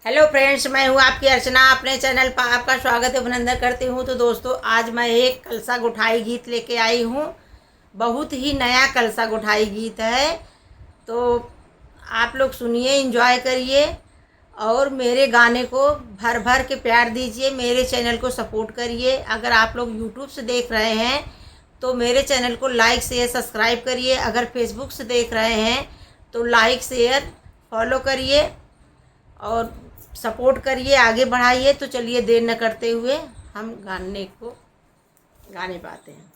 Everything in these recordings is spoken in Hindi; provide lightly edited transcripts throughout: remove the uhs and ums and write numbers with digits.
हेलो फ्रेंड्स, मैं हूँ आपकी अर्चना। अपने चैनल पर आपका स्वागत अभिनंदन करती हूँ। तो दोस्तों, आज मैं एक कलसा गुठाई गीत लेके आई हूँ। बहुत ही नया कलसा गुठाई गीत है। तो आप लोग सुनिए, एंजॉय करिए और मेरे गाने को भर भर के प्यार दीजिए। मेरे चैनल को सपोर्ट करिए। अगर आप लोग यूट्यूब से देख रहे हैं तो मेरे चैनल को लाइक शेयर सब्सक्राइब करिए। अगर फेसबुक से देख रहे हैं तो लाइक शेयर फॉलो करिए और सपोर्ट करिए, आगे बढ़ाइए। तो चलिए, देर न करते हुए हम गाने पाते हैं।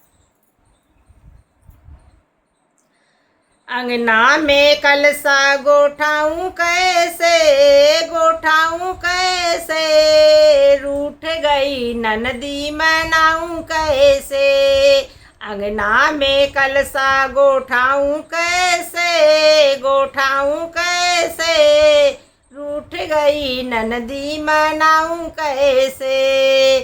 अंगना में कलसा गोठाऊं कैसे, गोठाऊं कैसे, रूठ गई ननदी मनाऊं कैसे। अंगना में कलसा गोठाऊं कैसे, गोठाऊं कैसे, रूठ गई ननदी मनाऊं कैसे,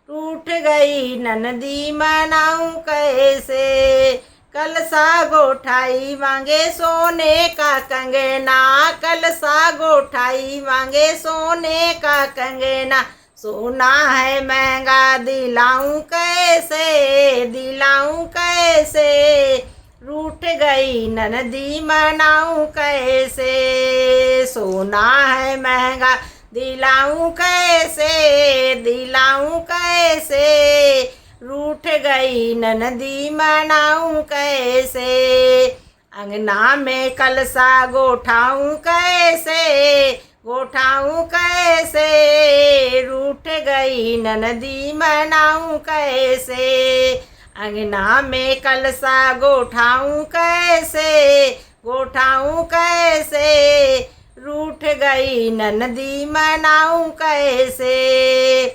रूठ गई ननदी मनाऊं कैसे। कलसा गोठाई मांगे सोने का कंगना, कलसा गोठाई मांगे सोने का कंगना। सोना है महंगा दिलाऊं कैसे, दिलाऊं कैसे, रूठ गई ननदी मनाऊं कैसे। सोना है महंगा दिलाऊं कैसे, दिलाऊं कैसे, रूठ गई ननदी मनाऊं कैसे। अंगना में कलसा गोठाऊं कैसे, गोठाऊं कैसे, रूठ गई ननदी मनाऊं कैसे। अंगना में कलसा गोठाऊं कैसे, गोठाऊं कैसे, रूठ गई ननदी मनाऊं कैसे।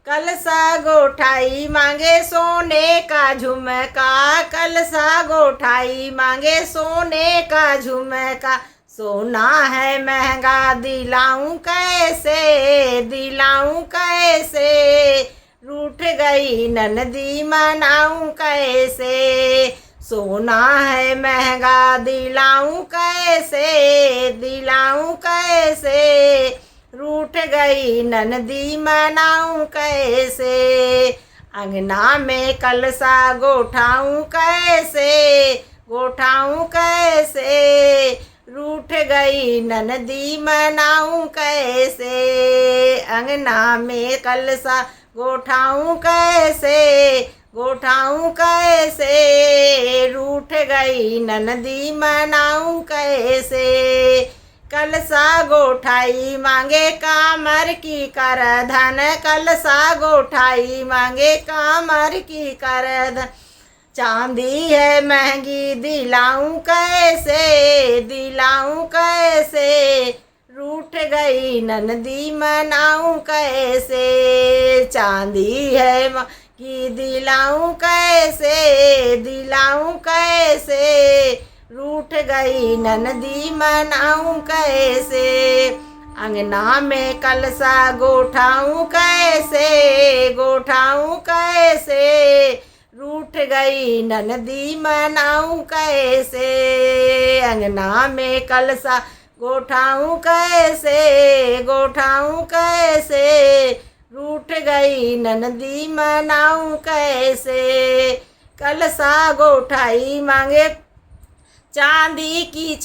कलसा गोठाई मांगे सोने का झुमका, कलसा गोठाई मांगे सोने का झुमका। सोना है महंगा दिलाऊं कैसे, दिलाऊं कैसे, रूठ गई ननदी मनाऊं कैसे। सोना है महंगा दिलाऊं कैसे, दिलाऊं कैसे, रूठ गई ननदी मनाऊं कैसे। अंगना में कलसा गोठाऊं कैसे, गोठाऊं कैसे, रूठ गई ननदी मनाऊं कैसे। अंगना में कलसा गोठाऊं कैसे, गोठाऊं कैसे, रूठ गई ननदी मनाऊं कैसे। कलसा गोठाई मांगे कामर की करधन, कलसा गोठाई मांगे कामर की करधन। चांदी है महंगी दिलाऊं कैसे, दिलाऊं कैसे, रूठ गई ननदी मनाऊं कैसे। चांदी है महंगी दिलाऊं कैसे, दिलाऊं कैसे, रूठ गई ननदी मनाऊं कैसे। अंगना में कलसा गोठाऊं कैसे, गोठाऊं कैसे, रूठ गई ननदी मनाऊं कैसे। अंगना में कलसा गोठाऊं कैसे, गोठाऊं कैसे, रूठ गई ननदी मनाऊं कैसे। कलसा गोठाई मांगे चांदी की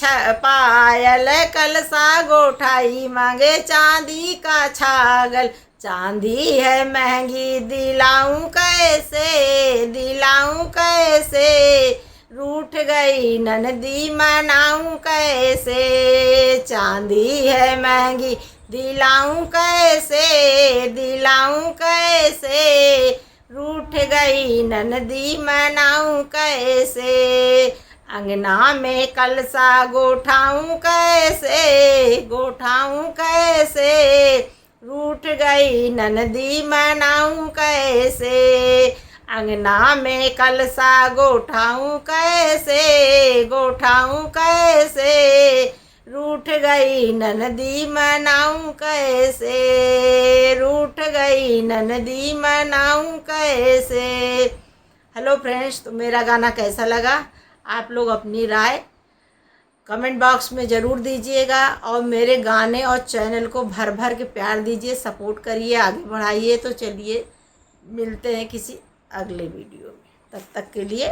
पायल, कलसा गोठाई मांगे चांदी का छागल। चांदी है महंगी दिलाऊं कैसे, दिलाऊं कैसे, रूठ गई ननदी मनाऊं कैसे। चांदी है महंगी दिलाऊं कैसे, दिलाऊं कैसे, रूठ गई ननदी मनाऊं कैसे। अंगना में कलसा गोठाऊं कैसे, गोठाऊं कैसे, रूठ गई ननदी मनाऊं कैसे। अंगना में कलसा गोठाऊं कैसे, गोठाऊं कैसे, रूठ गई ननदी मनाऊं कैसे, रूठ गई ननदी मनाऊं कैसे। हेलो फ्रेंड्स, तो मेरा गाना कैसा लगा आप लोग अपनी राय कमेंट बॉक्स में ज़रूर दीजिएगा और मेरे गाने और चैनल को भर भर के प्यार दीजिए, सपोर्ट करिए, आगे बढ़ाइए। तो चलिए मिलते हैं किसी अगले वीडियो में, तब तक के लिए